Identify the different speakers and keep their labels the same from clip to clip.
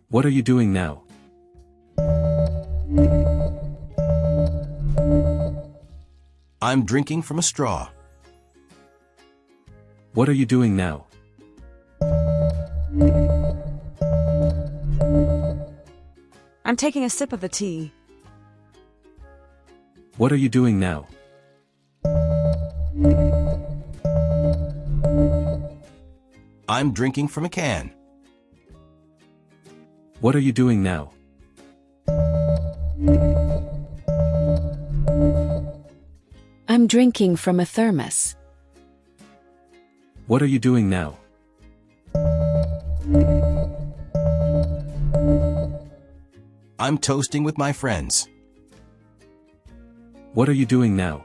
Speaker 1: What are you doing now?
Speaker 2: I'm drinking from a straw.
Speaker 1: What are you doing now?
Speaker 3: I'm taking a sip of the tea.
Speaker 1: What are you doing now?
Speaker 2: I'm drinking from a can.
Speaker 1: What are you doing now?
Speaker 4: I'm drinking from a thermos.
Speaker 1: What are you doing now?
Speaker 2: I'm toasting with my friends.
Speaker 1: What are you doing now?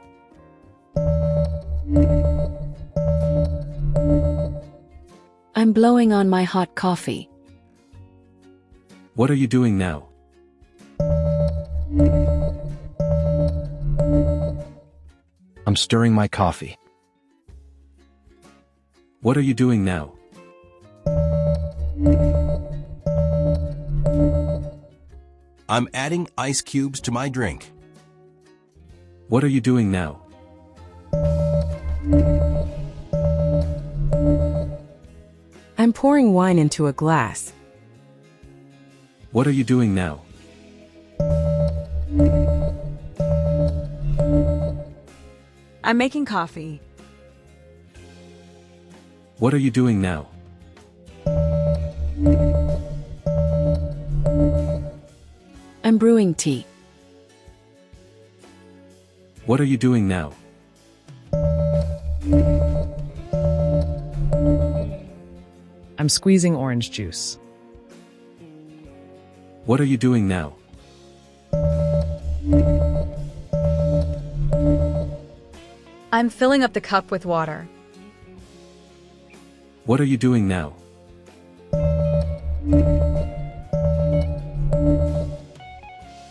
Speaker 4: I'm blowing on my hot coffee.
Speaker 1: What are you doing now?
Speaker 5: I'm stirring my coffee.
Speaker 1: What are you doing now?
Speaker 2: I'm adding ice cubes to my drink.
Speaker 1: What are you doing now?
Speaker 3: I'm pouring wine into a glass.
Speaker 1: What are you doing now?
Speaker 3: I'm making coffee.
Speaker 1: What are you doing now?
Speaker 4: I'm brewing tea.
Speaker 1: What are you doing now?
Speaker 6: I'm squeezing orange juice.
Speaker 1: What are you doing now?
Speaker 3: I'm filling up the cup with water.
Speaker 1: What are you doing now?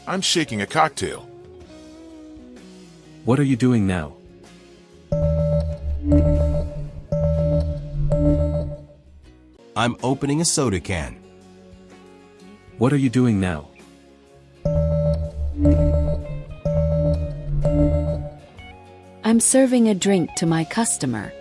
Speaker 7: I'm shaking a cocktail.
Speaker 1: What are you doing now?
Speaker 2: I'm opening a soda can.
Speaker 1: What are you doing now?
Speaker 4: I'm serving a drink to my customer.